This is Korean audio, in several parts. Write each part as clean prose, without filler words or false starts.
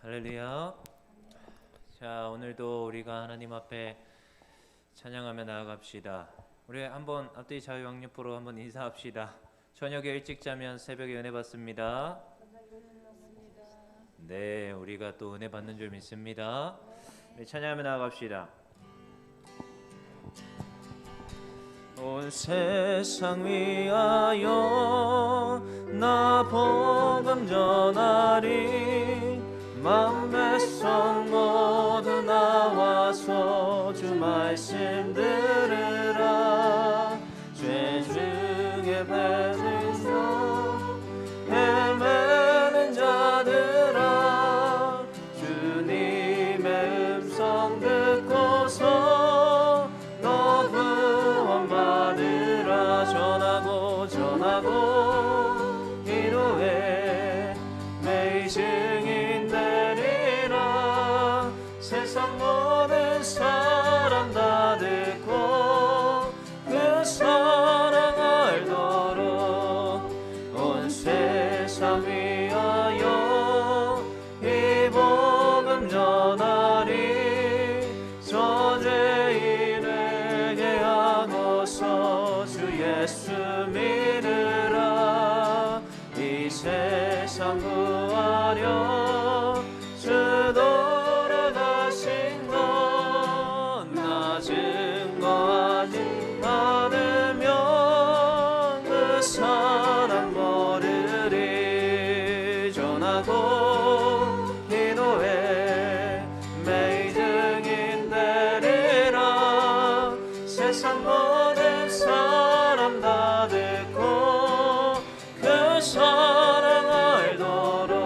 할렐루야. 자, 오늘도 우리가 하나님 앞에 찬양하며 나아갑시다. 우리 한번 앞뒤 자유왕립부로 한번 인사합시다. 저녁에 일찍 자면 새벽에 은혜 받습니다. 네, 우리가 또 은혜 받는 줄 믿습니다. 네, 찬양하며 나아갑시다. 온 세상 위하여 나 복음 전하리. 만배성 모두 나와서 주 말씀 들으라. 죄 중에 배는요 헤매는 자들아, 주님의 음성 듣고서 너 구원 받으라. 전하고 기도해 매일 증인 되리라. 세상 모든 사람 다 듣고 그 사랑 알도록 온 세상 위하여 이 복음 전하리. 저죄인에게 하고서 주 예수 믿으라. 이 세상 구하려 주 돌아가신 것 나 증거하지 않으면 그 사랑 모르리. 전하고 기도해 매일 증인 되리라. 세상 모든 사람 다 듣고 그 사랑 알도록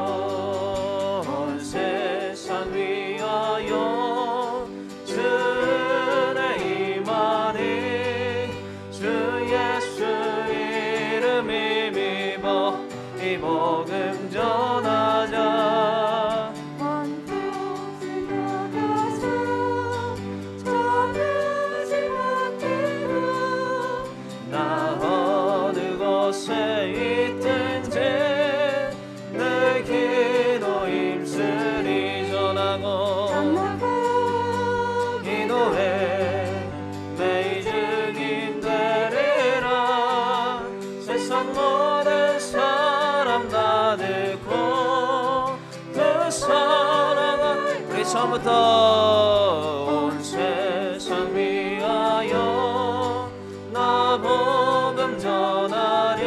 온 세상 위하여 주의 임하니. 주 예수 이름 힘입어 이 복음 전하자. 먼 곳을 나가서 전하지 못해도 나 어느 곳에 있든지 내 기도 힘쓰리. 전하고 기도해 매일 증인 되리라. 세상 모든 사람 다 듣고 그 사랑은 우리 처음부터 온 세상 위하여 나 복음 전하리.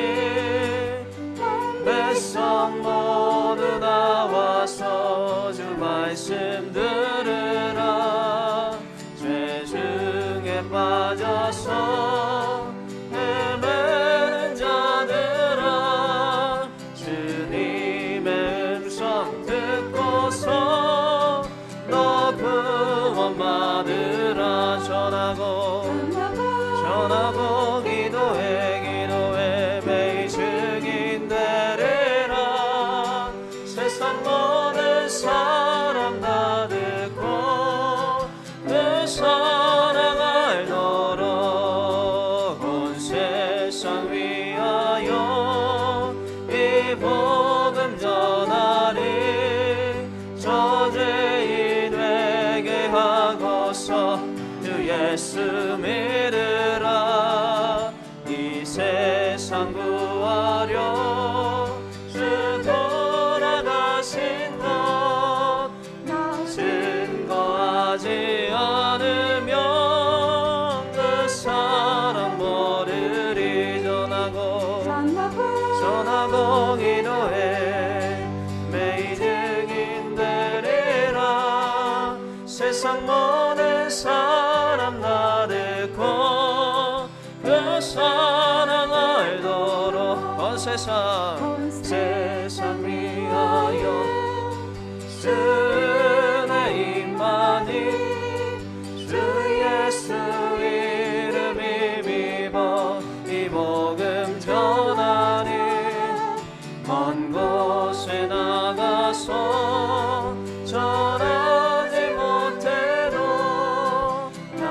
백성 모두 나와서 주 말씀 들으라. 죄 중에 빠져서 헤매는 자들아, 주님의 음성 듣고서 너 구원 받으라. 전하고 기도해 매일 증인 되리라. 세상 모든 사람 다 듣고 그 사랑 알도록 온 세상 위하여 이 복음 전하리. 저죄인에게 하고서 주 예수 믿으라. 이 세상 구하려 주 돌아가신 것 나 증거하지 않으면 그 사랑 모르리. 전하고 기도해 매일 증인 되리라. 세상 모든 사람 다 듣고 그 사랑 알도록 온 세상 위하여 주의 임하니. 주 예수 이름 힘입어 이 복음 전하니. 먼 곳에 나가서 전하지 못해도 나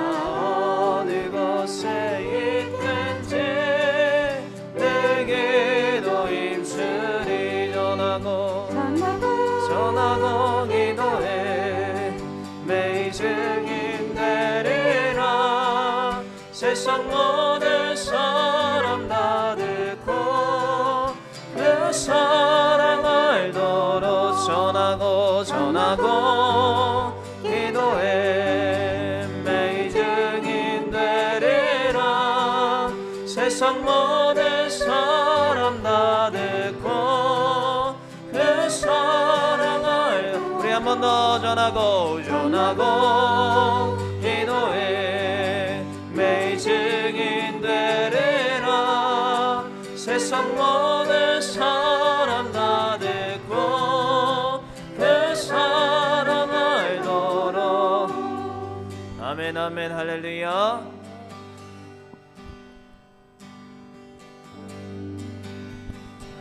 어느 곳에 있든지 내게도 힘쓰리. 전하고 세상 모든 사람 다 듣고 그 사랑 알도록 전하고 기도해 매일 증인 되리라. 세상 모든 사람 다 듣고 그 사랑을 우리 한 번 더 전하고 기도해 매일 증인 되리라. 세상 모든 사람 다 듣고 그 사랑 알도록. 아멘 아멘 할렐루야.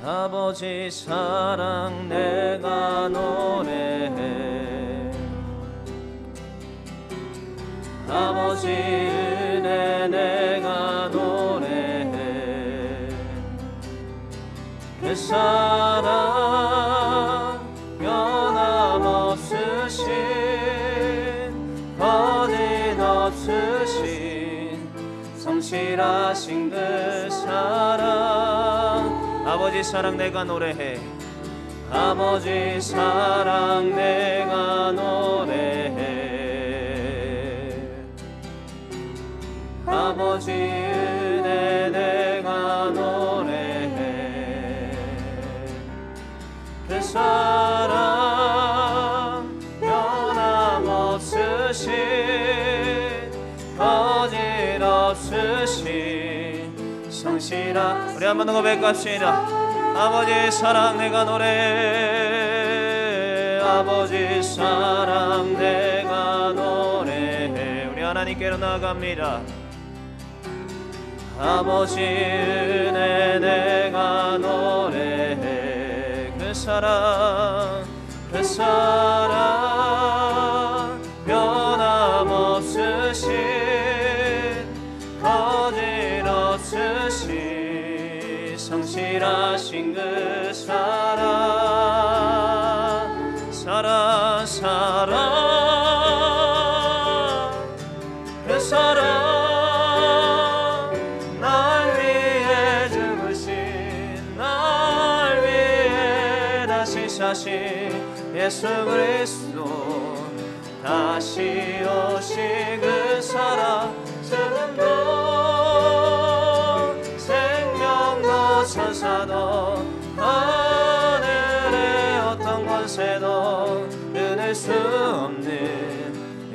아버지 사랑 내가 노래해. 아버지 은혜 내가 노래해. 그 사랑 변함없으신 거짓없으신 성실하신 그 사랑. 아버지 사랑 내가 노래해. 아버지 사랑 내가 노래해. 아버지 은혜 내가 노래해. 그 사랑 변함없으신 거짓없으신 성실한. 우리 한번 더 고백합시다. 아버지 사랑 내가 노래해. 아버지 사랑 내가 노래해. 우리 하나님께로 나아갑니다. 아버지 은혜 내가 노래해. 그 사랑 변함없으신 거짓없으신 성실하신 그 사랑 그 사랑 날 위해 죽으신 날 위해 다시 사신 예수 그리스도 다시 오신 그 사랑. 죽음도 생명도 천사도 하늘의 어떤 권세도 끊을 수 없는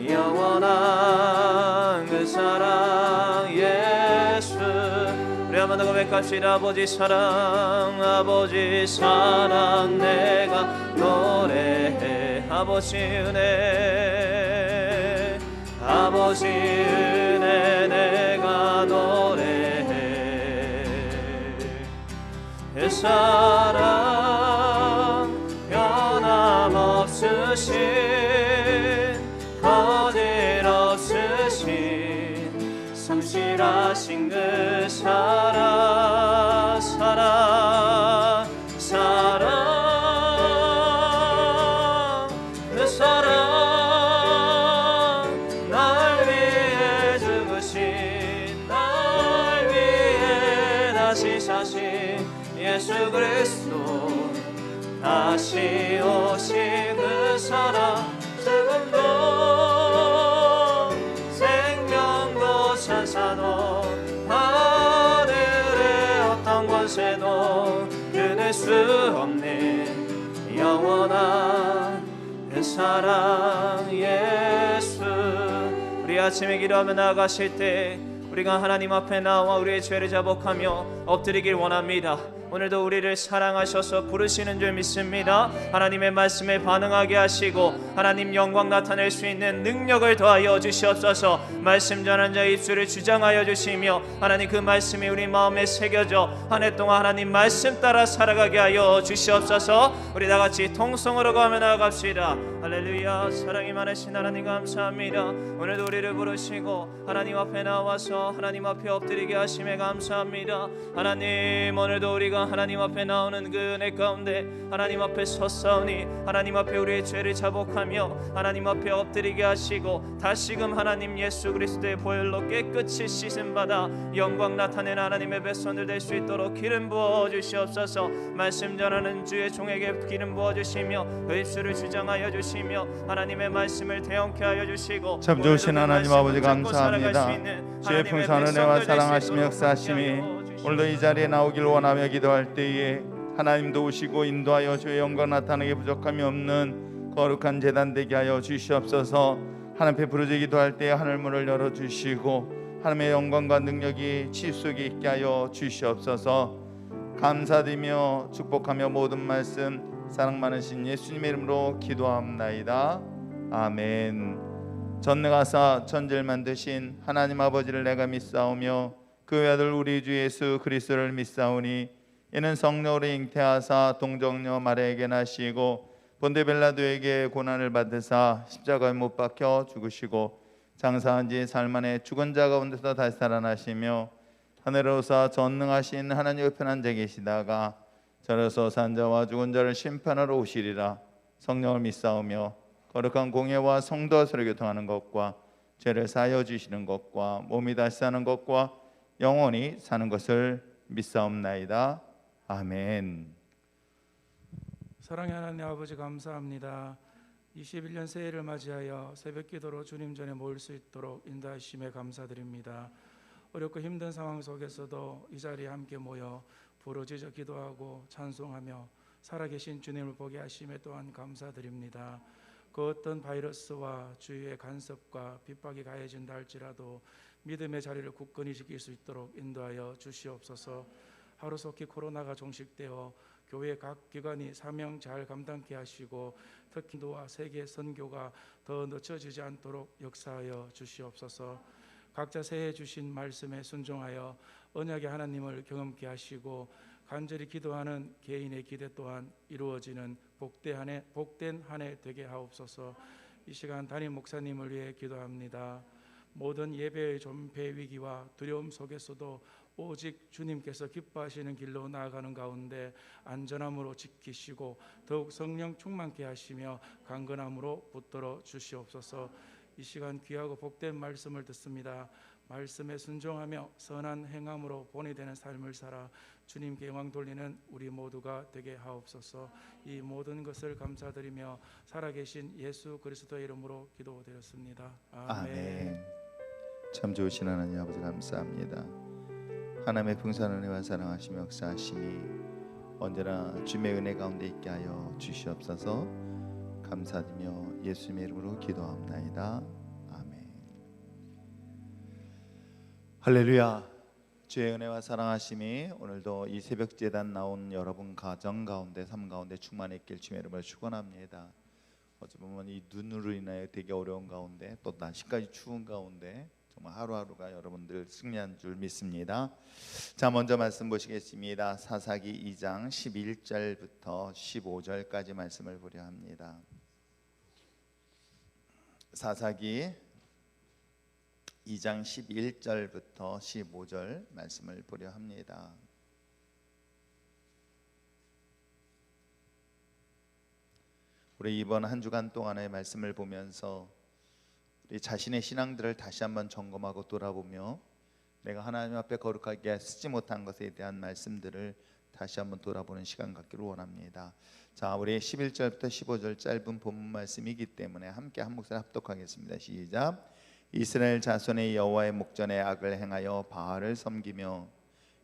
영원한 그 사랑 예수. 우리 한번 더 고백합시다. 아버지 사랑 내가 노래해. 아버지 은혜 내가 노래해. 그 사랑 변함없으신 거짓없으신 성실하신 그 사랑 그 사랑 날 위해 죽으신 날 위해 다시 사신 예수 그리스도 다시 오신 그 사랑. 죽음도 생명도 천사도 하늘의 어떤 권세도 끊을 수 없는 영원한 그 사랑 예수. 우리 아침에 기도하며 나아가실 때 우리가 하나님 앞에 나와 우리의 죄를 자복하며 엎드리길 원합니다. 오늘도 우리를 사랑하셔서 부르시는 줄 믿습니다. 하나님의 말씀에 반응하게 하시고 하나님 영광 나타낼 수 있는 능력을 더하여 주시옵소서. 말씀 전한 자의 입술을 주장하여 주시며 하나님 그 말씀이 우리 마음에 새겨져 한 해 동안 하나님 말씀 따라 살아가게 하여 주시옵소서. 우리 다같이 통성으로 가며 나아갑시다. 할렐루야. 사랑이 많으신 하나님 감사합니다. 오늘도 우리를 부르시고 하나님 앞에 나와서 하나님 앞에 엎드리게 하심에 감사합니다. 하나님 오늘도 우리가 우리가 하나님 앞에 나오는 그 은혜 가운데 하나님 앞에 섰사오니 하나님 앞에 우리의 죄를 자복하며 하나님 앞에 엎드리게 하시고 다시금 하나님 예수 그리스도의 보혈로 깨끗이 씻음 받아 영광 나타내는 하나님의 백성들 될 수 있도록 기름 부어 주시옵소서. 말씀 전하는 주의 종에게 기름 부어 주시며 그 입술을 주장하여 주시며 하나님의 말씀을 대언케 하여 주시고 참 좋으신 하나님 아버지 감사합니다. 주의 풍성한 은혜와 사랑하시며 역사하심이 오늘도 이 자리에 나오길 원하며 기도할 때에 하나님 도우시고 인도하여 주의 영광 나타나게 부족함이 없는 거룩한 제단 되게 하여 주시옵소서. 하나님 앞에 부르짖어 기도할 때에 하늘문을 열어주시고 하나님의 영광과 능력이 치수에 있게 하여 주시옵소서. 감사드리며 축복하며 모든 말씀 사랑 많으신 예수님의 이름으로 기도합나이다. 아멘. 전능하사 천지를 만드신 하나님 아버지를 내가 믿사오며 그 아들 우리 주 예수 그리스도를 믿사오니 이는 성령으로 잉태하사 동정녀 마리아에게 나시고 본데 빌라도에게 고난을 받으사 십자가에 못 박혀 죽으시고 장사한 지 사흘 만에 죽은 자 가운데서 다시 살아나시며 하늘에 오사 전능하신 하나님 옆에 앉아 계시다가 저로서 산 자와 죽은 자를 심판하러 오시리라. 성령을 믿사오며 거룩한 공예와 성도와 서로 교통하는 것과 죄를 사하여 주시는 것과 몸이 다시 사는 것과 영원히 사는 것을 믿사옵나이다. 아멘. 사랑의 하나님 아버지 감사합니다. 21년 새해를 맞이하여 새벽기도로 주님 전에 모일 수 있도록 인도하심에 감사드립니다. 어렵고 힘든 상황 속에서도 이 자리에 함께 모여 부르짖어 기도하고 찬송하며 살아계신 주님을 보게 하심에 또한 감사드립니다. 그 어떤 바이러스와 주위의 간섭과 핍박이 가해진다 할지라도 믿음의 자리를 굳건히 지킬 수 있도록 인도하여 주시옵소서. 하루속히 코로나가 종식되어 교회 각 기관이 사명 잘 감당케 하시고 특히 인도와 세계 선교가 더 늦춰지지 않도록 역사하여 주시옵소서. 각자 새해 주신 말씀에 순종하여 언약의 하나님을 경험케 하시고 간절히 기도하는 개인의 기대 또한 이루어지는 복된 한 해 되게 하옵소서. 이 시간 담임 목사님을 위해 기도합니다. 모든 예배의 존폐 위기와 두려움 속에서도 오직 주님께서 기뻐하시는 길로 나아가는 가운데 안전함으로 지키시고 더욱 성령 충만케 하시며 강건함으로 붙들어 주시옵소서. 이 시간 귀하고 복된 말씀을 듣습니다. 말씀에 순종하며 선한 행함으로 본이 되는 삶을 살아 주님께 영광 돌리는 우리 모두가 되게 하옵소서. 이 모든 것을 감사드리며 살아계신 예수 그리스도의 이름으로 기도드렸습니다. 아멘. 참 좋으신 하나님 아버지 감사합니다. 하나님의 풍성한 은혜와 사랑하시며 역사하심이 언제나 주님의 은혜 가운데 있게 하여 주시옵소서. 감사드리며 예수님의 이름으로 기도합나이다. 아멘. 할렐루야. 주의 은혜와 사랑하심이 오늘도 이 새벽 제단 나온 여러분 가정 가운데 삶 가운데 충만했길 주님의 이름으로 축원합니다. 어찌 보면 이 눈으로 인하여 되게 어려운 가운데 또 날씨까지 추운 가운데 정말 하루하루가 여러분들 승리한 줄 믿습니다. 자, 먼저 말씀 보시겠습니다. 사사기 2장 11절부터 15절까지 말씀을 보려 합니다. 사사기 2장 11절부터 15절 말씀을 보려 합니다. 우리 이번 한 주간 동안의 말씀을 보면서 우리 자신의 신앙들을 다시 한번 점검하고 돌아보며 내가 하나님 앞에 거룩하게 쓰지 못한 것에 대한 말씀들을 다시 한번 돌아보는 시간 갖기를 원합니다. 자, 우리 11절부터 15절 짧은 본문 말씀이기 때문에 함께 한 목소리 합독하겠습니다. 시작. 이스라엘 자손의 여호와의 목전에 악을 행하여 바알을 섬기며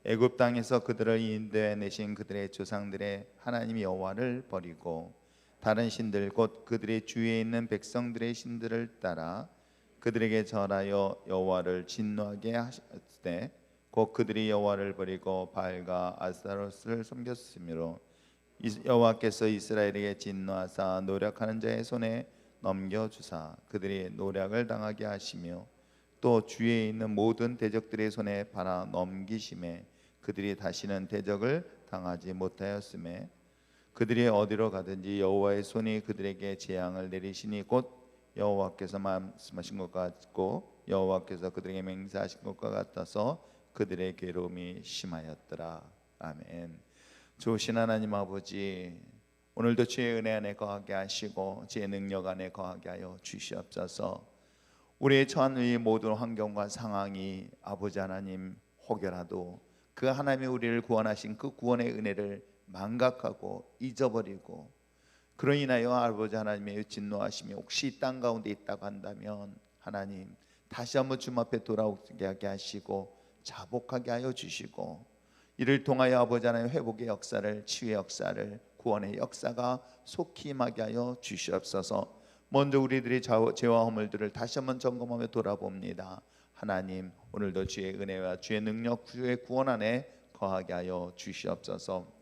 애굽 땅에서 그들을 인도해 내신 그들의 조상들의 하나님 여호와를 버리고 다른 신들 곧 그들의 주위에 있는 백성들의 신들을 따라 그들에게 절하여 여호와를 진노하게 하셨되 곧 그들이 여호와를 버리고 바알과 아스타롯을 섬겼으므로 여호와께서 이스라엘에게 진노하사 노력하는 자의 손에 넘겨주사 그들이 노략을 당하게 하시며 또 주위에 있는 모든 대적들의 손에 팔아 넘기심에 그들이 다시는 대적을 당하지 못하였음에 그들이 어디로 가든지 여호와의 손이 그들에게 재앙을 내리시니 곧 여호와께서 말씀하신 것 같고 여호와께서 그들에게 맹세하신 것과 같아서 그들의 괴로움이 심하였더라. 아멘. 좋으신 하나님 아버지, 오늘도 주의 은혜 안에 거하게 하시고 주의 능력 안에 거하게 하여 주시옵소서. 우리의 처한 이 모든 환경과 상황이 아버지 하나님 혹여라도 그 하나님이 우리를 구원하신 그 구원의 은혜를 망각하고 잊어버리고 그로 인하여 아버지 하나님의 진노하심이 혹시 이 땅 가운데 있다고 한다면 하나님 다시 한번 주님 앞에 돌아오게 하게 하시고 자복하게 하여 주시고 이를 통하여 아버지 하나님 회복의 역사를, 치유의 역사를, 구원의 역사가 속히 임하게 하여 주시옵소서. 먼저 우리들의 죄와 허물들을 다시 한번 점검하며 돌아봅니다. 하나님 오늘도 주의 은혜와 주의 능력, 주의 구원 안에 거하게 하여 주시옵소서.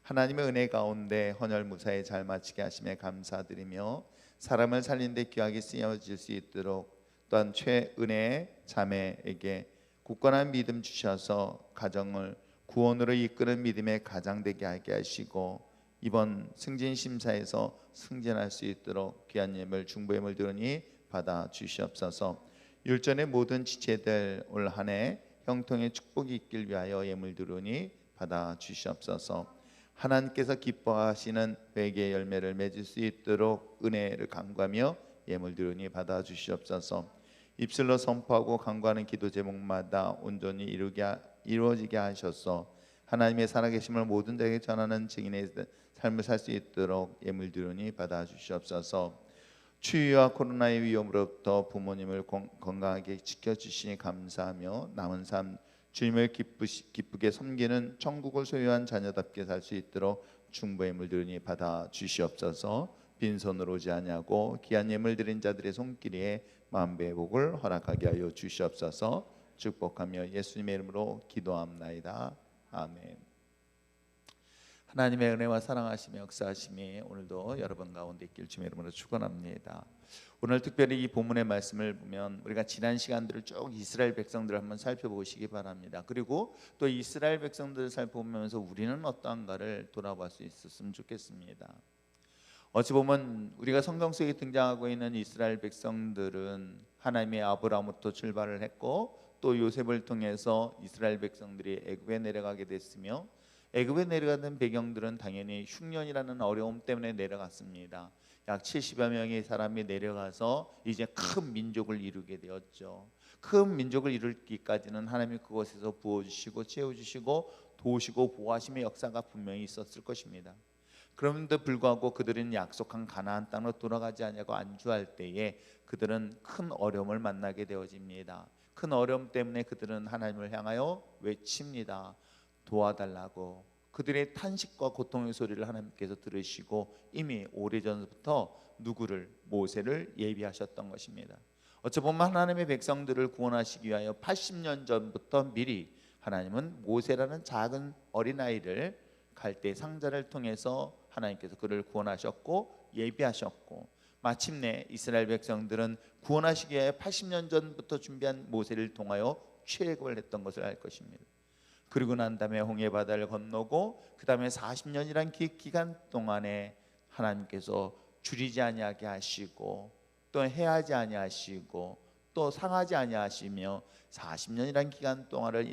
하나님의 은혜 가운데 헌혈 무사히 잘 마치게 하심에 감사드리며 사람을 살린 데 귀하게 쓰여질 수 있도록 또한 최은혜 자매에게 굳건한 믿음 주셔서 가정을 구원으로 이끄는 믿음의 가장 되게 하게 하시고 이번 승진 심사에서 승진할 수 있도록 귀한 예물 중보예물 드리니 받아 주시옵소서. 율전의 모든 지체들 올 한 해 형통의 축복이 있길 위하여 예물 드리니 받아 주시옵소서. 하나님께서 기뻐하시는 회개의 열매를 맺을 수 있도록 은혜를 간구하며 예물 드리니 받아 주시옵소서. 입술로 선포하고 간구하는 기도 제목마다 온전히 이루어지게 하셔서 하나님의 살아계심을 모든 자에게 전하는 증인의 삶을 살 수 있도록 예물 드리니 받아 주시옵소서. 추위와 코로나의 위험으로부터 부모님을 건강하게 지켜주시니 감사하며 남은 삶 주님을 기쁘게 섬기는 천국을 소유한 자녀답게 살 수 있도록 중보예물 드리니 받아 주시옵소서. 빈손으로 오지 아니하고 귀한 예물 드린 자들의 손길에 만배의 복을 허락하게 하여 주시옵소서. 축복하며 예수님의 이름으로 기도합나이다. 아멘. 하나님의 은혜와 사랑하심의 역사하심이 오늘도 여러분 가운데 있길 주님의 이름으로 축원합니다. 오늘 특별히 이 본문의 말씀을 보면 우리가 지난 시간들을 쭉 이스라엘 백성들을 한번 살펴보시기 바랍니다. 그리고 또 이스라엘 백성들을 살펴보면서 우리는 어떠한가를 돌아볼 수 있었으면 좋겠습니다. 어찌 보면 우리가 성경 속에 등장하고 있는 이스라엘 백성들은 하나님의 아브라함부터 출발을 했고 또 요셉을 통해서 이스라엘 백성들이 애굽에 내려가게 됐으며 애굽에 내려가는 배경들은 당연히 흉년이라는 어려움 때문에 내려갔습니다. 약 70여 명의 사람이 내려가서 이제 큰 민족을 이루게 되었죠. 큰 민족을 이루기까지는 하나님이 그곳에서 부어주시고 채워주시고 도우시고 보호하심의 역사가 분명히 있었을 것입니다. 그럼에도 불구하고 그들은 약속한 가나안 땅으로 돌아가지 않냐고 안주할 때에 그들은 큰 어려움을 만나게 되어집니다. 큰 어려움 때문에 그들은 하나님을 향하여 외칩니다. 도와달라고. 그들의 탄식과 고통의 소리를 하나님께서 들으시고 이미 오래전부터 누구를? 모세를 예비하셨던 것입니다. 어찌 보면 하나님의 백성들을 구원하시기 위하여 80년 전부터 미리 하나님은 모세라는 작은 어린아이를 갈대 상자를 통해서 하나님께서 그를 구원하셨고 예비하셨고 마침내 이스라엘 백성들은 구원하시기 위해 80년 전부터 준비한 모세를 통하여 출애굽을 했던 것을 알 것입니다. 그리고 난 다음에 홍해 바다를 건너고 그 다음에 40년이란 기간 동안에 하나님께서 줄이지 아니하게 하시고 또 해하지 아니하시고 또 상하지 아니하시며 40년이란 기간 동안을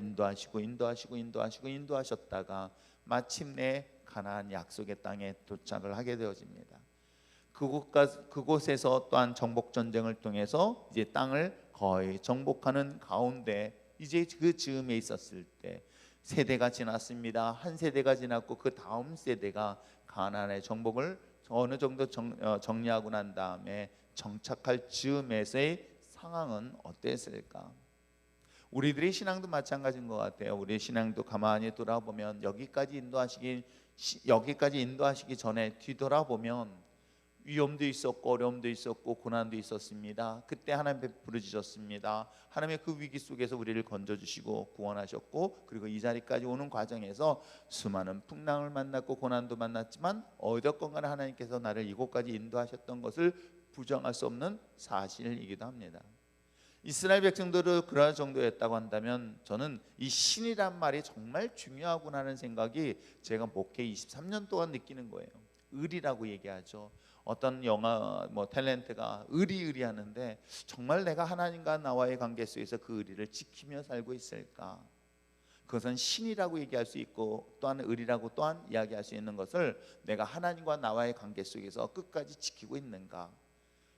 인도하셨다가 마침내 가나안 약속의 땅에 도착을 하게 되어집니다. 그곳에서 또한 정복 전쟁을 통해서 이제 땅을 거의 정복하는 가운데 이제 그 즈음에 있었을 때 세대가 지났습니다. 한 세대가 지났고 그 다음 세대가 가나안의 정복을 어느 정도 정리하고 난 다음에 정착할 즈음에서의 상황은 어땠을까? 우리들의 신앙도 마찬가지인 것 같아요. 우리의 신앙도 가만히 돌아보면 여기까지 인도하시기 전에 뒤돌아보면 위험도 있었고 어려움도 있었고 고난도 있었습니다. 그때 하나님 부르짖었습니다. 하나님의 그 위기 속에서 우리를 건져주시고 구원하셨고 그리고 이 자리까지 오는 과정에서 수많은 풍랑을 만났고 고난도 만났지만 어쨌건 간에 하나님께서 나를 이곳까지 인도하셨던 것을 부정할 수 없는 사실이기도 합니다. 이스라엘 백성들도 그럴 정도였다고 한다면 저는 이 신이란 말이 정말 중요하구나 하는 생각이 제가 목회 23년 동안 느끼는 거예요. 의리라고 얘기하죠. 어떤 영화 탤런트가 의리 하는데 정말 내가 하나님과 나와의 관계 속에서 그 의리를 지키며 살고 있을까? 그것은 신이라고 얘기할 수 있고 또한 의리라고 또한 이야기할 수 있는 것을 내가 하나님과 나와의 관계 속에서 끝까지 지키고 있는가.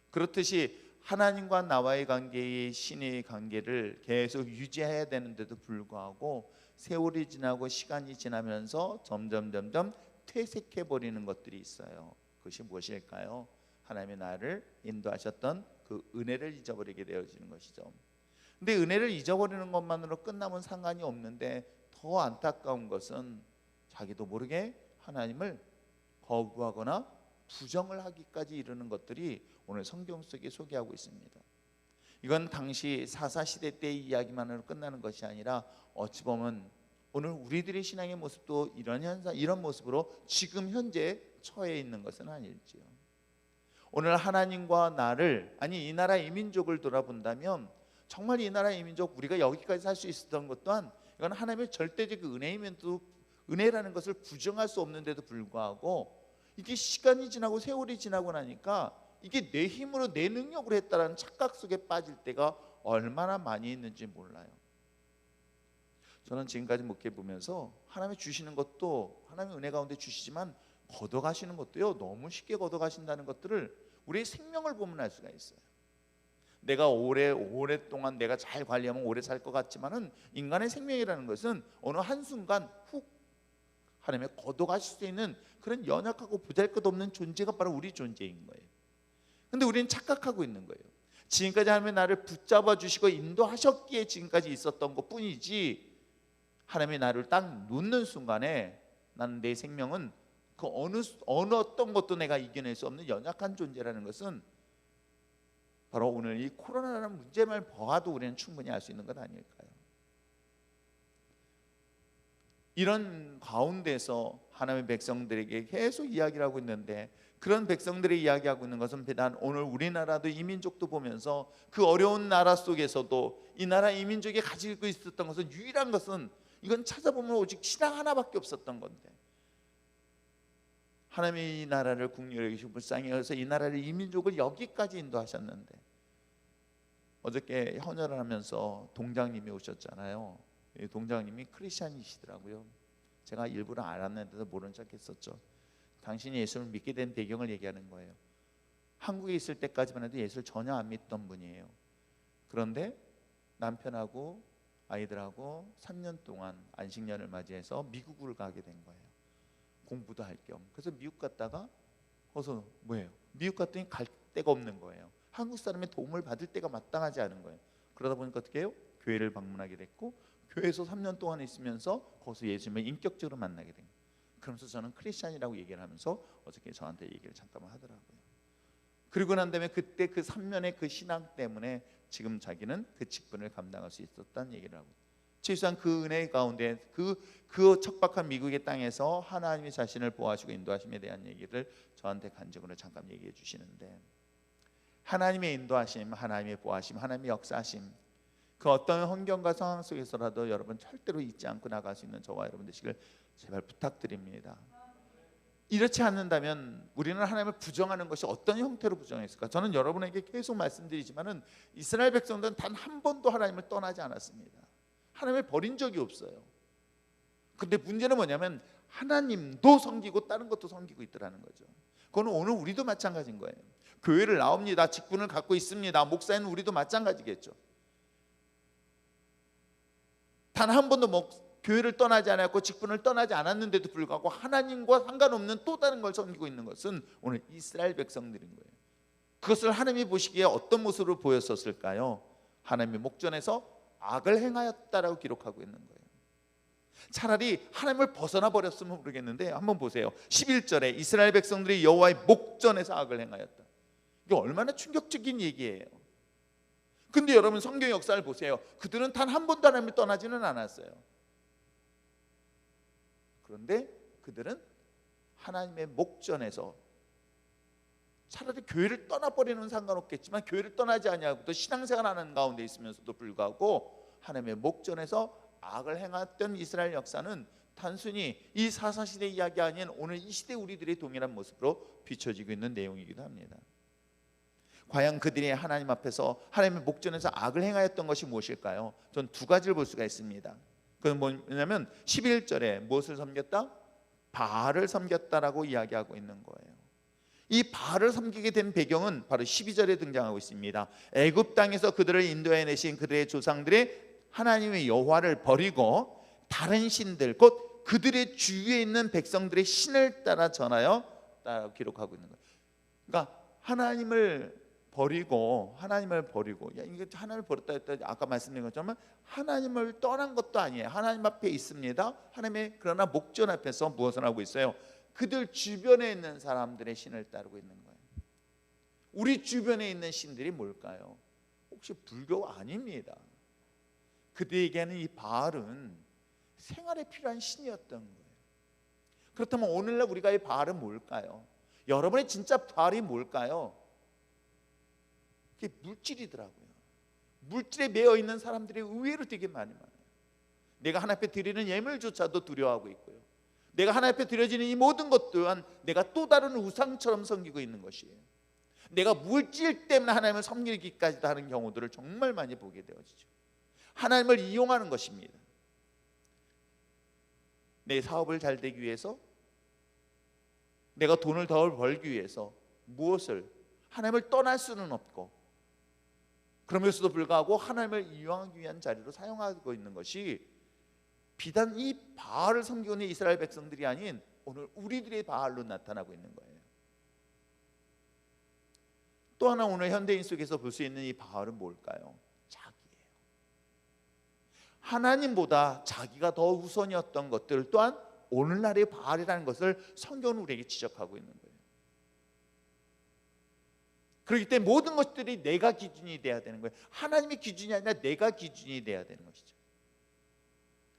그렇듯이 하나님과 나와의 관계의 신의 관계를 계속 유지해야 되는데도 불구하고 세월이 지나고 시간이 지나면서 점점 퇴색해 버리는 것들이 있어요. 그것이 무엇일까요? 하나님의 나를 인도하셨던 그 은혜를 잊어버리게 되어지는 것이죠. 근데 은혜를 잊어버리는 것만으로 끝나면 상관이 없는데 더 안타까운 것은 자기도 모르게 하나님을 거부하거나 부정을 하기까지 이르는 것들이 오늘 성경 속에 소개하고 있습니다. 이건 당시 사사시대 때의 이야기만으로 끝나는 것이 아니라 어찌 보면 오늘 우리들의 신앙의 모습도 이런 현상, 이런 모습으로 지금 현재 처해 있는 것은 아닐지요. 오늘 하나님과 나를, 아니 이 나라 이민족을 돌아본다면 정말 이 나라 이민족 우리가 여기까지 살 수 있었던 것 또한 이건 하나님의 절대적 은혜이면도 은혜라는 것을 부정할 수 없는데도 불구하고 이게 시간이 지나고 세월이 지나고 나니까 이게 내 힘으로 내 능력으로 했다라는 착각 속에 빠질 때가 얼마나 많이 있는지 몰라요. 저는 지금까지 목회 보면서 하나님이 주시는 것도 하나님의 은혜 가운데 주시지만 걷어가시는 것도요 너무 쉽게 걷어가신다는 것들을 우리의 생명을 보면 알 수가 있어요. 내가 오랫동안 내가 잘 관리하면 오래 살 것 같지만은 인간의 생명이라는 것은 어느 한순간 훅 하나님의 걷어가실 수 있는 그런 연약하고 보잘것없는 존재가 바로 우리 존재인 거예요. 근데 우리는 착각하고 있는 거예요. 지금까지 하나님의 나를 붙잡아 주시고 인도하셨기에 지금까지 있었던 것 뿐이지 하나님의 나를 딱 놓는 순간에 나는 내 생명은 그 어느 어떤 것도 내가 이겨낼 수 없는 연약한 존재라는 것은 바로 오늘 이 코로나라는 문제만 봐도 우리는 충분히 알 수 있는 것 아닐까요? 이런 가운데서 하나님의 백성들에게 계속 이야기를 하고 있는데 그런 백성들이 이야기하고 있는 것은 비단 오늘 우리나라도 이민족도 보면서 그 어려운 나라 속에서도 이 나라 이민족이 가지고 있었던 것은 유일한 것은 이건 찾아보면 오직 신앙 하나밖에 없었던 건데 하나님의 이 나라를 국률에 여기시고 불쌍히 여기서 이 나라를 이민족을 여기까지 인도하셨는데 어저께 헌혈을 하면서 동장님이 오셨잖아요. 동장님이 크리스찬이시더라고요. 제가 일부러 알았는데도 모른 척 했었죠. 당신이 예수를 믿게 된 배경을 얘기하는 거예요. 한국에 있을 때까지만 해도 예수를 전혀 안 믿던 분이에요. 그런데 남편하고 아이들하고 3년 동안 안식년을 맞이해서 미국을 가게 된 거예요. 공부도 할 겸. 그래서 미국 갔다가 어서 뭐예요? 미국 갔더니 갈 데가 없는 거예요. 한국 사람의 도움을 받을 때가 마땅하지 않은 거예요. 그러다 보니까 어떻게 해요? 교회를 방문하게 됐고 교회에서 3년 동안 있으면서 거기서 예수님을 인격적으로 만나게 된 거예요. 그러면서 저는 크리스찬이라고 얘기를 하면서 어저께 저한테 얘기를 잠깐만 하더라고요. 그리고 난 다음에 그때 그 3년의 그 신앙 때문에 지금 자기는 그 직분을 감당할 수 있었다는 얘기를 하고 최소한 그 은혜 가운데 그 척박한 미국의 땅에서 하나님이 자신을 보호하시고 인도하심에 대한 얘기를 저한테 간증으로 잠깐 얘기해 주시는데 하나님의 인도하심, 하나님의 보호하심, 하나님의 역사하심 그 어떤 환경과 상황 속에서라도 여러분 절대로 잊지 않고 나갈 수 있는 저와 여러분 되시길 제발 부탁드립니다. 이렇지 않는다면 우리는 하나님을 부정하는 것이 어떤 형태로 부정했을까? 저는 여러분에게 계속 말씀드리지만은 이스라엘 백성들은 단 한 번도 하나님을 떠나지 않았습니다. 하나님을 버린 적이 없어요. 근데 문제는 뭐냐면 하나님도 섬기고 다른 것도 섬기고 있더라는 거죠. 그건 오늘 우리도 마찬가지인 거예요. 교회를 나옵니다. 직분을 갖고 있습니다. 목사는 우리도 마찬가지겠죠. 단 한 번도 교회를 떠나지 않았고 직분을 떠나지 않았는데도 불구하고 하나님과 상관없는 또 다른 걸 섬기고 있는 것은 오늘 이스라엘 백성들인 거예요. 그것을 하나님이 보시기에 어떤 모습으로 보였었을까요? 하나님의 목전에서 악을 행하였다라고 기록하고 있는 거예요. 차라리 하나님을 벗어나 버렸으면 모르겠는데 한번 보세요. 11절에 이스라엘 백성들이 여호와의 목전에서 악을 행하였다. 이게 얼마나 충격적인 얘기예요. 근데 여러분 성경 역사를 보세요. 그들은 단 한 번도 하나님을 떠나지는 않았어요. 그런데 그들은 하나님의 목전에서 차라리 교회를 떠나버리는 상관없겠지만 교회를 떠나지 아니하고도 신앙생활하는 가운데 있으면서도 불구하고 하나님의 목전에서 악을 행했던 이스라엘 역사는 단순히 이 사사시대 이야기 아닌 오늘 이 시대 우리들의 동일한 모습으로 비춰지고 있는 내용이기도 합니다. 과연 그들이 하나님 앞에서 하나님의 목전에서 악을 행하였던 것이 무엇일까요? 전 두 가지를 볼 수가 있습니다. 그건 뭐냐면 11절에 무엇을 섬겼다? 바알을 섬겼다라고 이야기하고 있는 거예요. 이 바알을 섬기게 된 배경은 바로 12절에 등장하고 있습니다. 애굽 땅에서 그들을 인도해 내신 그들의 조상들의 하나님의 여호와를 버리고 다른 신들, 곧 그들의 주위에 있는 백성들의 신을 따라 전하여 따라 기록하고 있는 거예요. 그러니까 하나님을 버리고 야, 이게 하나님을 버렸다 했다, 아까 말씀드린 것처럼 하나님을 떠난 것도 아니에요. 하나님 앞에 있습니다. 하나님의 그러나 목전 앞에서 무엇을 하고 있어요? 그들 주변에 있는 사람들의 신을 따르고 있는 거예요. 우리 주변에 있는 신들이 뭘까요? 혹시 불교가 아닙니다. 그들에게는 이 바알은 생활에 필요한 신이었던 거예요. 그렇다면 오늘날 우리가 이 바알은 뭘까요? 여러분의 진짜 바알이 뭘까요? 그게 물질이더라고요. 물질에 매여 있는 사람들이 의외로 되게 많아요. 내가 하나님 앞에 드리는 예물조차도 두려워하고 있고요. 내가 하나님 앞에 드려지는 이 모든 것 또한 내가 또 다른 우상처럼 섬기고 있는 것이에요. 내가 물질 때문에 하나님을 섬기기까지도 하는 경우들을 정말 많이 보게 되어지죠. 하나님을 이용하는 것입니다. 내 사업을 잘 되기 위해서, 내가 돈을 더 벌기 위해서 무엇을, 하나님을 떠날 수는 없고, 그러면서도 불구하고 하나님을 이용하기 위한 자리로 사용하고 있는 것이 비단 이 바알을 섬기고 있는 이스라엘 백성들이 아닌 오늘 우리들의 바알로 나타나고 있는 거예요. 또 하나 오늘 현대인 속에서 볼 수 있는 이 바알은 뭘까요? 자기예요. 하나님보다 자기가 더 우선이었던 것들 또한 오늘날의 바알이라는 것을 성경은 우리에게 지적하고 있는 거예요. 그렇기 때문에 모든 것들이 내가 기준이 돼야 되는 거예요. 하나님의 기준이 아니라 내가 기준이 돼야 되는 것이죠.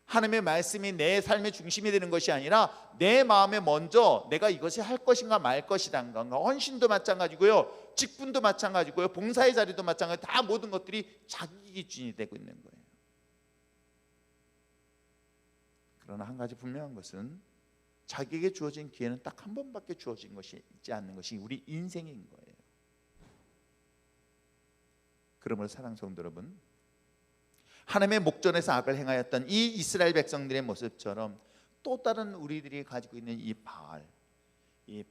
하나님의 말씀이 내 삶의 중심이 되는 것이 아니라 내 마음에 먼저 내가 이것이 할 것인가 말 것이란 건가. 헌신도 마찬가지고요, 직분도 마찬가지고요, 봉사의 자리도 마찬가지, 다 모든 것들이 자기 기준이 되고 있는 거예요. 그러나 한 가지 분명한 것은 자기에게 주어진 기회는 딱 한 번밖에 주어진 것이 있지 않는 것이 우리 인생인 거예요. 그러므로 사랑하는 성도 여러분, 하나님의 목전에서 악을 행하였던 이 이스라엘 백성들의 모습처럼 또 다른 우리들이 가지고 있는 이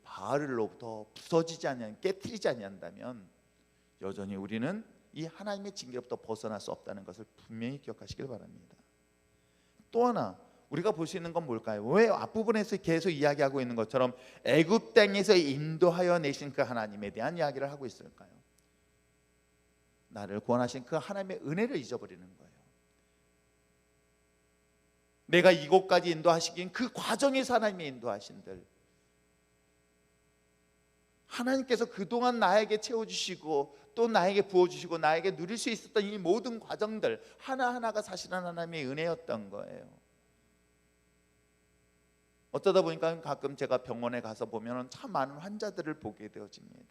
바알로부터 부서지지 아니한, 깨트리지 아니한다면 여전히 우리는 이 하나님의 징계로부터 벗어날 수 없다는 것을 분명히 기억하시길 바랍니다. 또 하나 우리가 볼 수 있는 건 뭘까요? 왜 앞부분에서 계속 이야기하고 있는 것처럼 애굽 땅에서 인도하여 내신 그 하나님에 대한 이야기를 하고 있을까요? 나를 구원하신 그 하나님의 은혜를 잊어버리는 거예요. 내가 이곳까지 인도하시긴 그 과정에서 하나님의 인도하신들, 하나님께서 그동안 나에게 채워주시고 또 나에게 부어주시고 나에게 누릴 수 있었던 이 모든 과정들 하나하나가 사실은 하나님의 은혜였던 거예요. 어쩌다 보니까 가끔 제가 병원에 가서 보면 참 많은 환자들을 보게 되어집니다.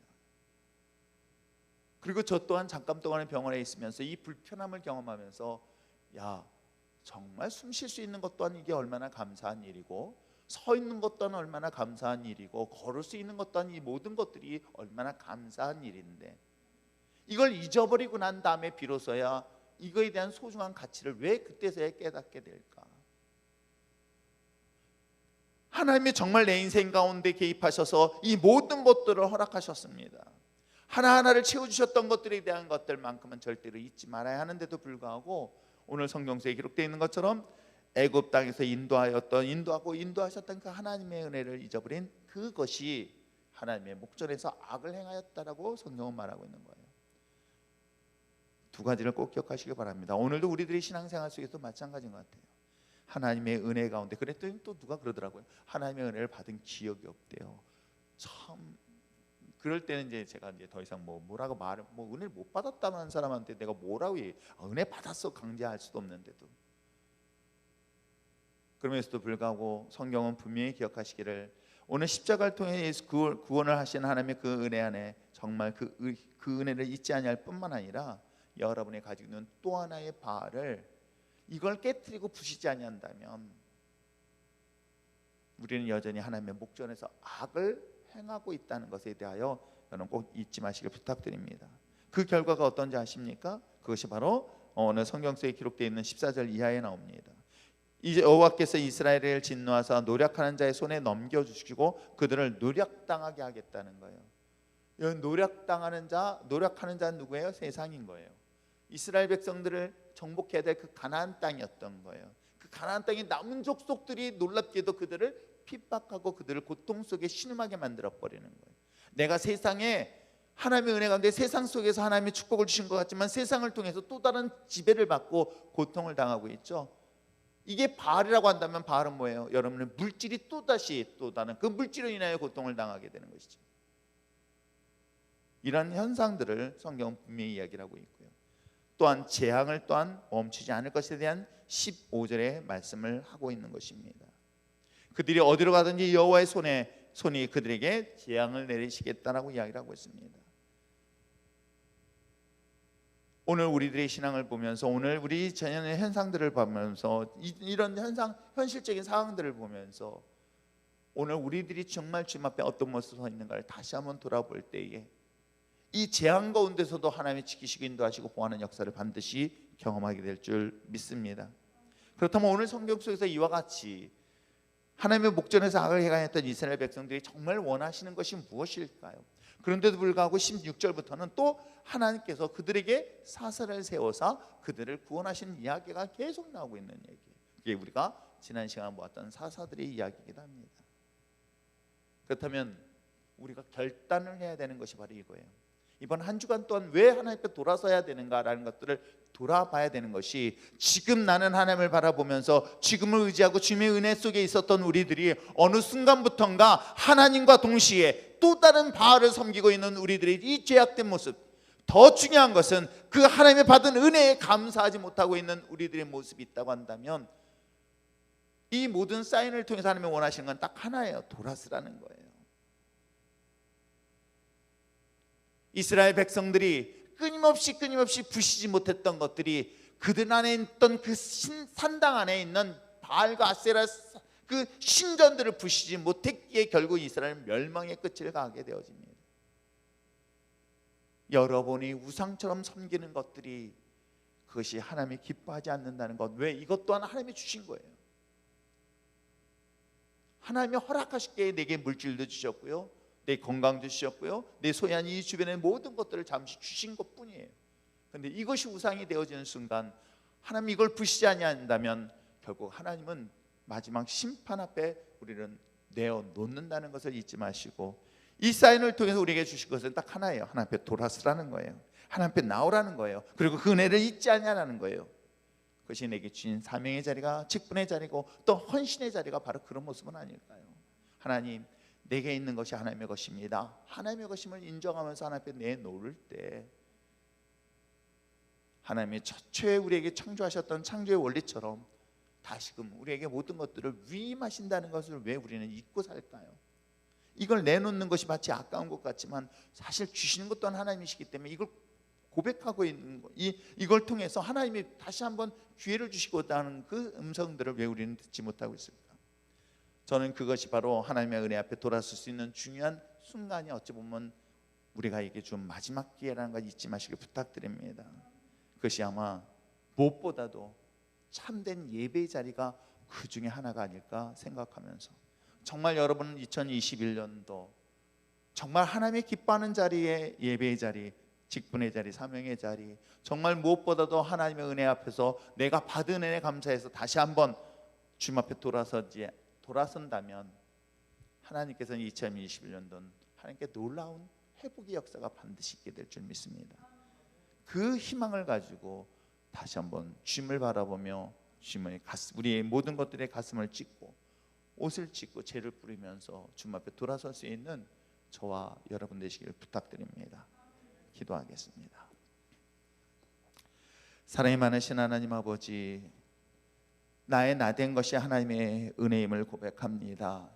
그리고 저 또한 잠깐 동안에 병원에 있으면서 이 불편함을 경험하면서, 야, 정말 숨 쉴 수 있는 것 또한 이게 얼마나 감사한 일이고, 서 있는 것 또한 얼마나 감사한 일이고, 걸을 수 있는 것 또한 이 모든 것들이 얼마나 감사한 일인데, 이걸 잊어버리고 난 다음에 비로소야 이거에 대한 소중한 가치를 왜 그때서야 깨닫게 될까? 하나님이 정말 내 인생 가운데 개입하셔서 이 모든 것들을 허락하셨습니다. 하나하나를 채워주셨던 것들에 대한 것들만큼은 절대로 잊지 말아야 하는데도 불구하고 오늘 성경서에 기록되어 있는 것처럼 애굽 땅에서 인도하셨던 그 하나님의 은혜를 잊어버린 그것이 하나님의 목전에서 악을 행하였다라고 성경은 말하고 있는 거예요. 두 가지를 꼭 기억하시기 바랍니다. 오늘도 우리들의 신앙생활 속에서 마찬가지인 것 같아요. 하나님의 은혜 가운데, 그랬더니 또 누가 그러더라고요. 하나님의 은혜를 받은 기억이 없대요. 참, 그럴 때는 이제 제가 이제 더 이상 뭐라고 말을, 은혜를 못 받았다는 사람한테 내가 뭐라고 얘기해. 은혜 받았어 강제할 수도 없는데도. 그러면서도 불구하고 성경은 분명히 기억하시기를, 오늘 십자가를 통해 예수 구원을 하신 하나님의 그 은혜 안에 정말 그 은혜를 잊지 아니할 뿐만 아니라 여러분이 가지고 있는 또 하나의 바알을, 이걸 깨트리고 부시지 아니한다면 우리는 여전히 하나님의 목전에서 악을 행하고 있다는 것에 대하여 여러분 꼭 잊지 마시길 부탁드립니다. 그 결과가 어떤지 아십니까? 그것이 바로 오늘 성경서에 기록되어 있는 14절 이하에 나옵니다. 이제 여호와께서 이스라엘을 진노하사 노력하는 자의 손에 넘겨주시고 그들을 노력당하게 하겠다는 거예요. 여기 노력당하는 자, 노력하는 자는 누구예요? 세상인 거예요. 이스라엘 백성들을 정복해야 될 그 가나안 땅이었던 거예요. 그 가나안 땅에 남은 족속들이 놀랍게도 그들을 핍박하고 그들을 고통 속에 신음하게 만들어 버리는 거예요. 내가 세상에 하나님의 은혜 가운데 세상 속에서 하나님의 축복을 주신 것 같지만 세상을 통해서 또 다른 지배를 받고 고통을 당하고 있죠. 이게 바알이라고 한다면 바알은 뭐예요? 여러분은 물질이 또다시 또 다른 그 물질로 인하여 고통을 당하게 되는 것이죠. 이런 현상들을 성경은 분명히 이야기를 하고 있고요. 또한 재앙을 또한 멈추지 않을 것에 대한 15절의 말씀을 하고 있는 것입니다. 그들이 어디로 가든지 여호와의 손이 그들에게 재앙을 내리시겠다라고 이야기를 하고 있습니다. 오늘 우리들의 신앙을 보면서 오늘 우리 자연의 현상들을 보면서 이런 현실적인 상황들을 보면서 오늘 우리들이 정말 주님 앞에 어떤 모습으로 서 있는가를 다시 한번 돌아볼 때에 이 재앙 가운데서도 하나님이 지키시고 인도하시고 보호하는 역사를 반드시 경험하게 될 줄 믿습니다. 그렇다면 오늘 성경 속에서 이와 같이 하나님의 목전에서 악을 행하였던 이스라엘 백성들이 정말 원하시는 것이 무엇일까요? 그런데도 불구하고 16절부터는 또 하나님께서 그들에게 사슬을 세워서 그들을 구원하시는 이야기가 계속 나오고 있는 얘기예요. 이게 우리가 지난 시간에 보았던 사사들의 이야기이기도 합니다. 그렇다면 우리가 결단을 해야 되는 것이 바로 이거예요. 이번 한 주간 동안 왜 하나님께 돌아서야 되는가라는 것들을 돌아봐야 되는 것이, 지금 나는 하나님을 바라보면서 지금을 의지하고 주님의 은혜 속에 있었던 우리들이 어느 순간부터인가 하나님과 동시에 또 다른 바알을 섬기고 있는 우리들의 이 죄악된 모습, 더 중요한 것은 그 하나님의 받은 은혜에 감사하지 못하고 있는 우리들의 모습이 있다고 한다면 이 모든 사인을 통해서 하나님이 원하시는 건 딱 하나예요. 돌아서라는 거예요. 이스라엘 백성들이 끊임없이 부시지 못했던 것들이 그들 안에 있던 그 산당 안에 있는 바알과 아세라 그 신전들을 부시지 못했기에 결국 이스라엘은 멸망의 끝을 가게 되어집니다. 여러분이 우상처럼 섬기는 것들이 그것이 하나님이 기뻐하지 않는다는 것, 왜? 이것 또한 하나님이 주신 거예요. 하나님이 허락하시기에 내게 물질도 주셨고요, 내 건강 주셨고요, 내 소유한 이 주변의 모든 것들을 잠시 주신 것뿐이에요. 그런데 이것이 우상이 되어지는 순간 하나님 이걸 부시지 아니한다면 결국 하나님은 마지막 심판 앞에 우리를 내어놓는다는 것을 잊지 마시고, 이 사인을 통해서 우리에게 주신 것은 딱 하나예요. 하나님 앞에 돌아서라는 거예요. 하나님 앞에 나오라는 거예요. 그리고 그 은혜를 잊지 아니하라는 거예요. 그것이 내게 주신 사명의 자리가, 직분의 자리고 또 헌신의 자리가 바로 그런 모습은 아닐까요? 하나님, 내게 있는 것이 하나님의 것입니다. 하나님의 것임을 인정하면서 하나님 앞에 내놓을 때 하나님의 처초에 우리에게 창조하셨던 창조의 원리처럼 다시금 우리에게 모든 것들을 위임하신다는 것을 왜 우리는 잊고 살까요? 이걸 내놓는 것이 마치 아까운 것 같지만 사실 주시는 것 또한 하나님이시기 때문에 이걸 고백하고 있는 것, 이걸 통해서 하나님이 다시 한번 기회를 주시고자 하는 그 음성들을 왜 우리는 듣지 못하고 있을까? 저는 그것이 바로 하나님의 은혜 앞에 돌아설 수 있는 중요한 순간이 어찌 보면 우리가 이게 좀 마지막 기회라는 걸 잊지 마시길 부탁드립니다. 그것이 아마 무엇보다도 참된 예배의 자리가 그 중에 하나가 아닐까 생각하면서, 정말 여러분 2021년도 정말 하나님이 기뻐하는 자리에 예배의 자리, 직분의 자리, 사명의 자리, 정말 무엇보다도 하나님의 은혜 앞에서 내가 받은 은혜 감사해서 다시 한번 주님 앞에 돌아선다면 하나님께서는 2021년도는 하나님께 놀라운 회복의 역사가 반드시 있게 될 줄 믿습니다. 그 희망을 가지고 다시 한번 주님을 바라보며 주님의 우리의 모든 것들의 가슴을 찢고 옷을 찢고 죄를 뿌리면서 주님 앞에 돌아설 수 있는 저와 여러분 되시길 부탁드립니다. 기도하겠습니다. 사랑이 많으신 하나님 아버지, 나의 나된 것이 하나님의 은혜임을 고백합니다.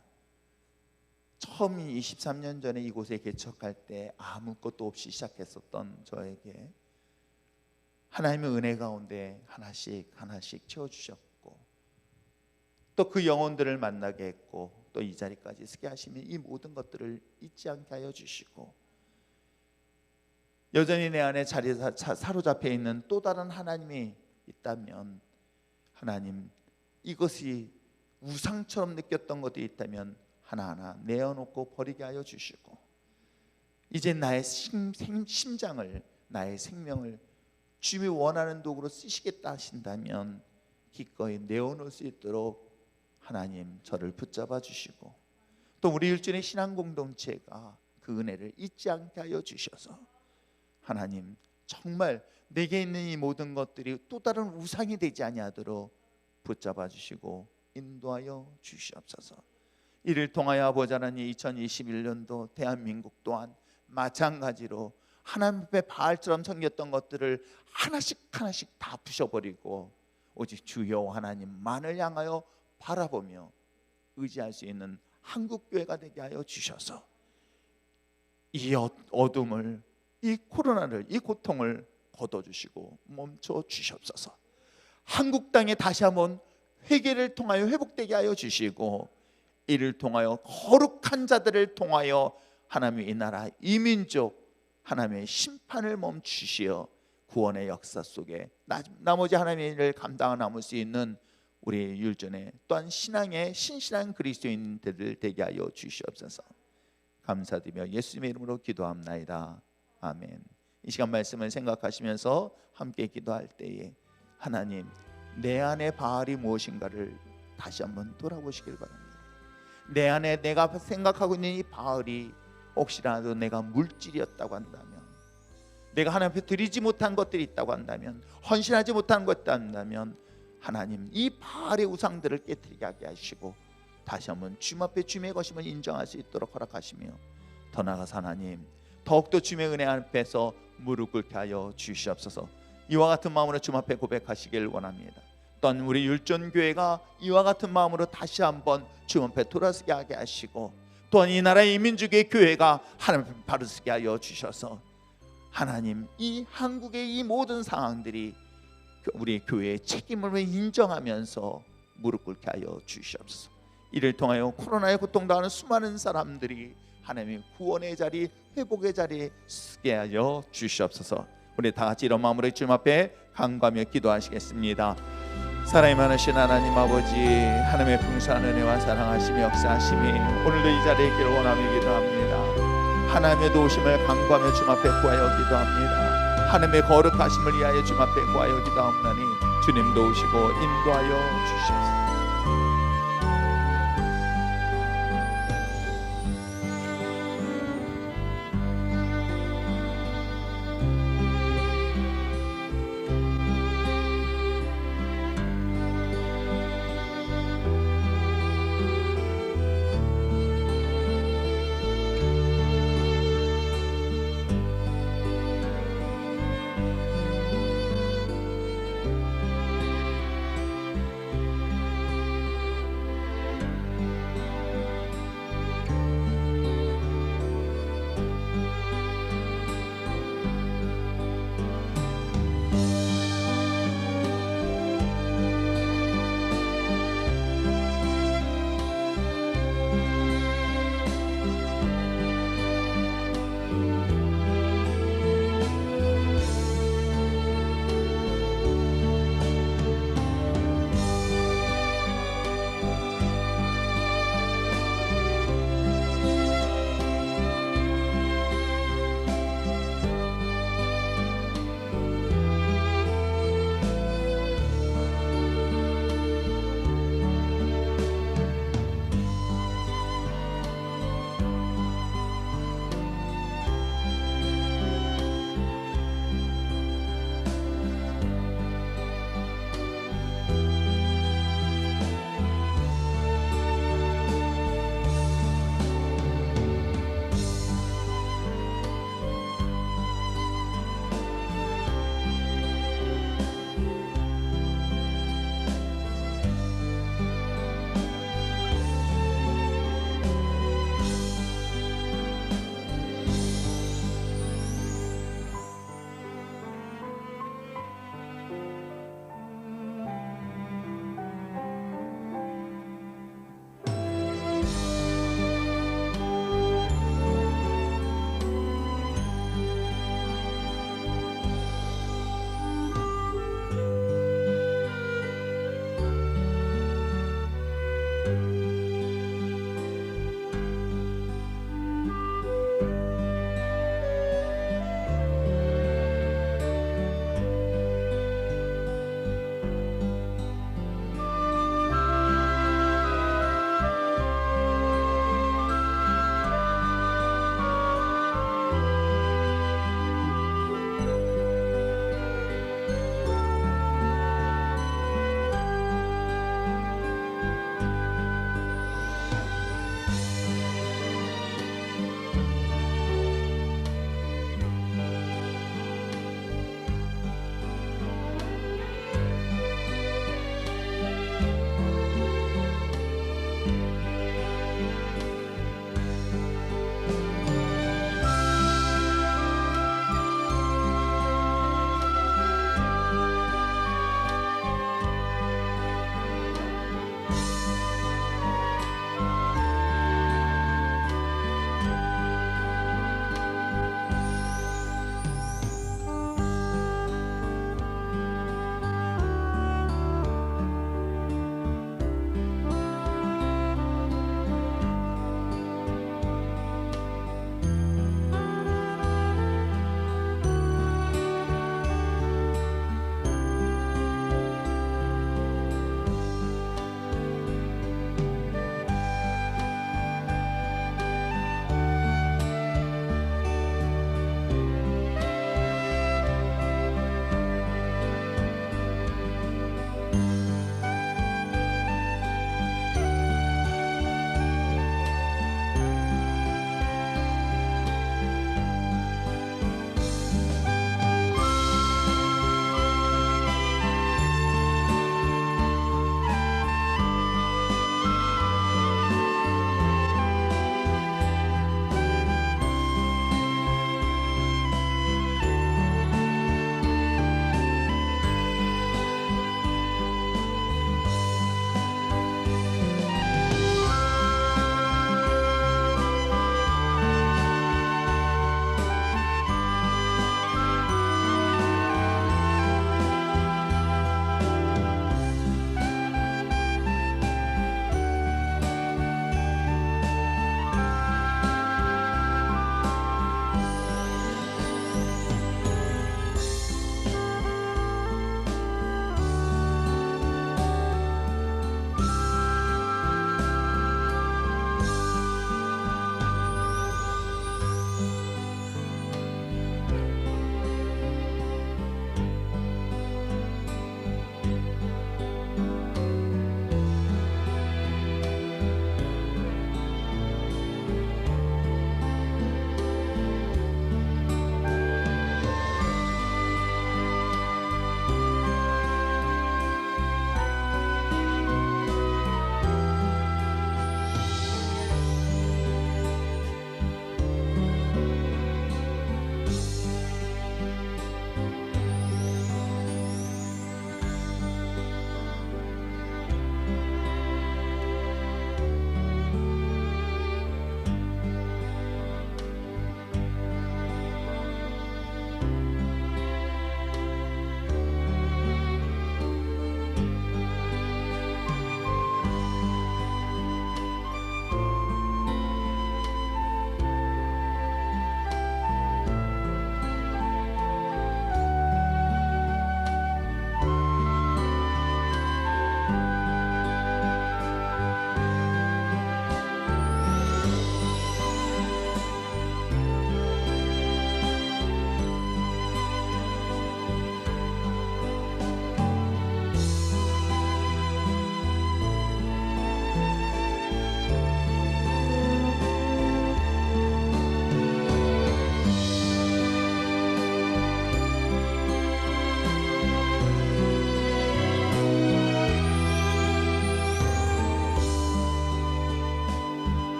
처음 23년 전에 이곳에 개척할 때 아무것도 없이 시작했었던 저에게 하나님의 은혜 가운데 하나씩 채워주셨고, 또 그 영혼들을 만나게 했고, 또 이 자리까지 서게 하시며 이 모든 것들을 잊지 않게 하여 주시고, 여전히 내 안에 사로잡혀 있는 또 다른 하나님이 있다면 하나님, 이것이 우상처럼 느꼈던 것이 있다면 하나하나 내어놓고 버리게 하여 주시고, 이제 나의 심장을, 나의 생명을 주님이 원하는 도구로 쓰시겠다 하신다면 기꺼이 내어놓을 수 있도록 하나님 저를 붙잡아 주시고, 또 우리 율전의 신앙 공동체가 그 은혜를 잊지 않게 하여 주셔서 하나님 정말 내게 있는 이 모든 것들이 또 다른 우상이 되지 아니하도록 붙잡아 주시고 인도하여 주시옵소서. 이를 통하여 아버지 하나님 2021년도 대한민국 또한 마찬가지로 하나님 앞에 바알처럼 섬겼던 것들을 하나씩 하나씩 다 부셔버리고 오직 주여 하나님만을 향하여 바라보며 의지할 수 있는 한국교회가 되게 하여 주셔서 이 어둠을, 이 코로나를, 이 고통을 걷어주시고 멈춰 주시옵소서. 한국 땅에 다시 한번 회개를 통하여 회복되게 하여 주시고, 이를 통하여 거룩한 자들을 통하여 하나님의 이 나라, 이 민족 하나님의 심판을 멈추시어 구원의 역사 속에 나머지 하나님의 일을 감당하 남을 수 있는 우리 율전의 또한 신앙의 신실한 그리스도인들을 되게 하여 주시옵소서. 감사드리며 예수님의 이름으로 기도합나이다. 아멘. 이 시간 말씀을 생각하시면서 함께 기도할 때에 하나님, 내 안에 바알이 무엇인가를 다시 한번 돌아보시길 바랍니다. 내 안에 내가 생각하고 있는 이 바알이 혹시라도 내가 물질이었다고 한다면, 내가 하나님 앞에 드리지 못한 것들이 있다고 한다면, 헌신하지 못한 것이 있다면 하나님 이 바알의 우상들을 깨뜨리게 하게 하시고 다시 한번 주님 앞에 주님의 것임을 인정할 수 있도록 허락하시며, 더 나아가서 하나님 더욱더 주님의 은혜 앞에서 무릎 꿇게 하여 주시옵소서. 이와 같은 마음으로 주님 앞에 고백하시길 원합니다. 또한 우리 율전교회가 이와 같은 마음으로 다시 한번 주님 앞에 돌아서게 하게 하시고, 또한 이 나라의 민족의 교회가 하나님 앞에 바로 서게 하여 주셔서 하나님 이 한국의 이 모든 상황들이 우리 교회의 책임을 인정하면서 무릎 꿇게 하여 주시옵소서. 이를 통하여 코로나의 고통당하는 수많은 사람들이 하나님의 구원의 자리, 회복의 자리에 서게 하여 주시옵소서. 우리 다 같이 이런 마음으로 주님 앞에 간구하며 기도하시겠습니다. 사랑이 많으신 하나님 아버지, 하나님의 풍성한 은혜와 사랑하심이 역사하심이 오늘도 이 자리에 있기를 원하며 기도합니다. 하나님의 도우심을 간구하며 주님 앞에 구하여 기도합니다. 하나님의 거룩하심을 위하여 주님 앞에 구하여 기도하옵나니 주님 도우시고 인도하여 주시옵소서.